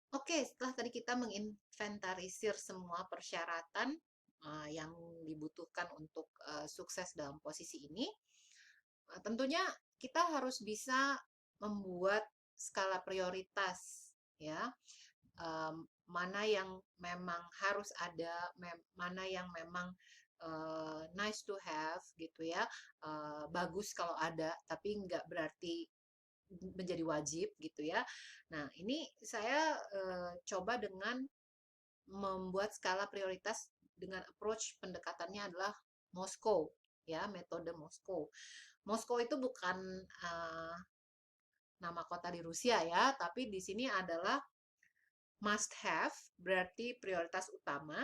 Oke, setelah tadi kita menginventarisir semua persyaratan yang dibutuhkan untuk sukses dalam posisi ini, tentunya kita harus bisa membuat skala prioritas, ya. Mana yang memang harus ada, mana yang memang nice to have gitu ya, bagus kalau ada, tapi nggak berarti menjadi wajib gitu ya. Nah, ini saya coba dengan membuat skala prioritas dengan approach pendekatannya adalah Moskow, ya, metode Moskow. Moskow itu bukan uh, nama kota di Rusia ya, tapi di sini adalah must have, berarti prioritas utama,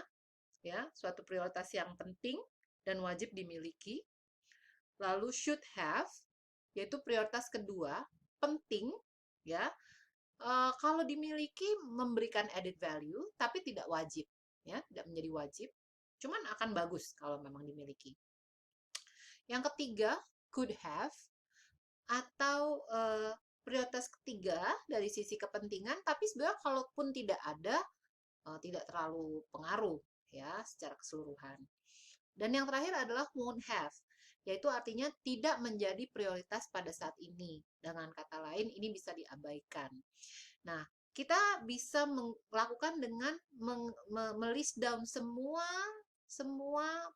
ya, suatu prioritas yang penting dan wajib dimiliki. Lalu should have, yaitu prioritas kedua, penting, ya, kalau dimiliki memberikan added value, tapi tidak wajib, ya, tidak menjadi wajib. Cuman akan bagus kalau memang dimiliki. Yang ketiga, could have, atau prioritas ketiga dari sisi kepentingan, tapi sebenarnya kalaupun tidak ada, tidak terlalu pengaruh, ya, secara keseluruhan. Dan yang terakhir adalah won't have, yaitu artinya tidak menjadi prioritas pada saat ini. Dengan kata lain, ini bisa diabaikan. Nah, kita bisa melakukan dengan melist down semua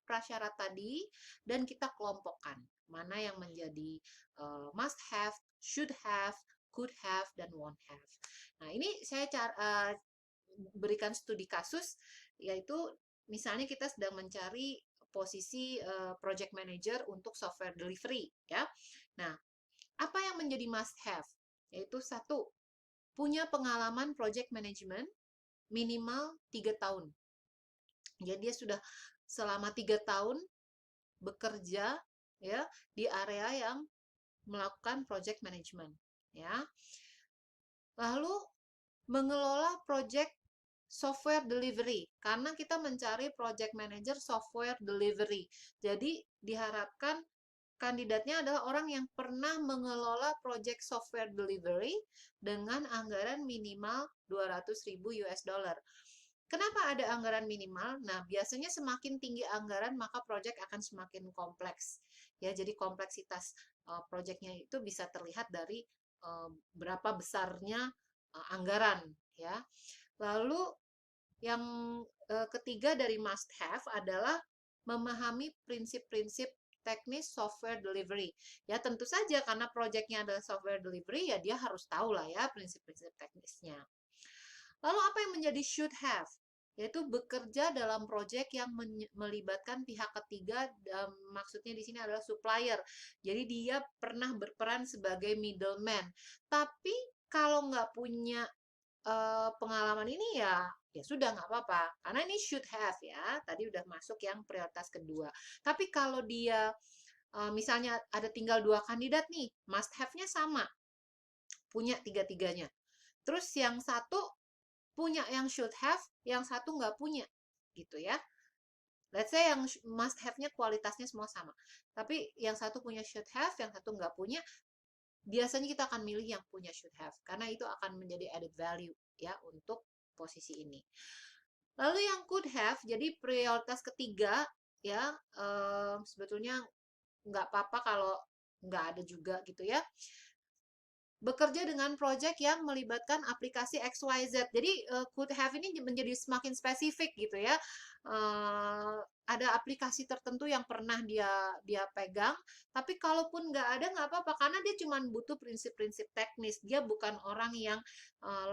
prasyarat tadi dan kita kelompokkan mana yang menjadi must have, should have, could have, dan won't have. Nah, ini saya berikan studi kasus, yaitu misalnya kita sedang mencari posisi project manager untuk software delivery, ya. Nah, apa yang menjadi must have? Yaitu satu, punya pengalaman project management minimal 3 tahun. Jadi dia sudah selama 3 tahun bekerja, ya, di area yang melakukan project management, ya. Lalu mengelola project software delivery, karena kita mencari project manager software delivery. Jadi diharapkan kandidatnya adalah orang yang pernah mengelola project software delivery dengan anggaran minimal 200.000 US dollar. Kenapa ada anggaran minimal? Nah, biasanya semakin tinggi anggaran, maka project akan semakin kompleks. Ya, jadi kompleksitas projectnya itu bisa terlihat dari berapa besarnya anggaran, ya. Lalu yang ketiga dari must have adalah memahami prinsip-prinsip teknis software delivery. Ya, tentu saja karena projectnya adalah software delivery, ya dia harus tahu lah ya prinsip-prinsip teknisnya. Lalu apa yang menjadi should have? Yaitu bekerja dalam proyek yang melibatkan pihak ketiga, maksudnya di sini adalah supplier. Jadi dia pernah berperan sebagai middleman. Tapi kalau nggak punya pengalaman ini, ya sudah nggak apa-apa, karena ini should have, ya, tadi udah masuk yang prioritas kedua. Tapi kalau dia misalnya ada tinggal 2 kandidat nih, must have-nya sama, punya tiga-tiganya, terus yang satu punya yang should have, yang satu nggak punya, gitu ya. Let's say yang must have-nya kualitasnya semua sama, tapi yang satu punya should have, yang satu nggak punya, biasanya kita akan milih yang punya should have, karena itu akan menjadi added value, ya, untuk posisi ini. Lalu yang could have, jadi prioritas ketiga, ya, sebetulnya nggak apa-apa kalau nggak ada juga gitu ya. Bekerja dengan project yang melibatkan aplikasi XYZ. Jadi could have ini menjadi semakin spesifik gitu ya. Ada aplikasi tertentu yang pernah dia pegang, tapi kalaupun nggak ada nggak apa-apa, karena dia cuma butuh prinsip-prinsip teknis. Dia bukan orang yang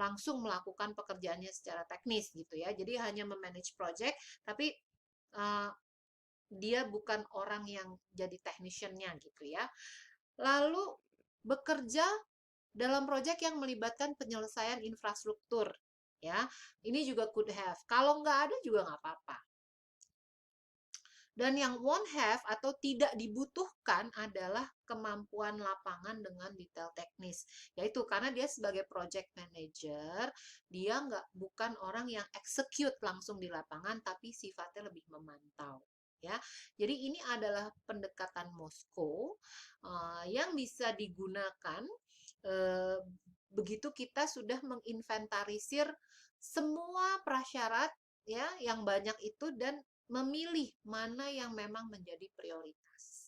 langsung melakukan pekerjaannya secara teknis gitu ya. Jadi hanya memanage project, tapi dia bukan orang yang jadi technician-nya gitu ya. Lalu bekerja dalam proyek yang melibatkan penyelesaian infrastruktur, ya, ini juga could have. Kalau nggak ada juga nggak apa-apa. Dan yang won't have atau tidak dibutuhkan adalah kemampuan lapangan dengan detail teknis. Yaitu karena dia sebagai project manager, dia bukan orang yang execute langsung di lapangan, tapi sifatnya lebih memantau. Ya, jadi ini adalah pendekatan Moskow yang bisa digunakan begitu kita sudah menginventarisir semua prasyarat ya yang banyak itu dan memilih mana yang memang menjadi prioritas.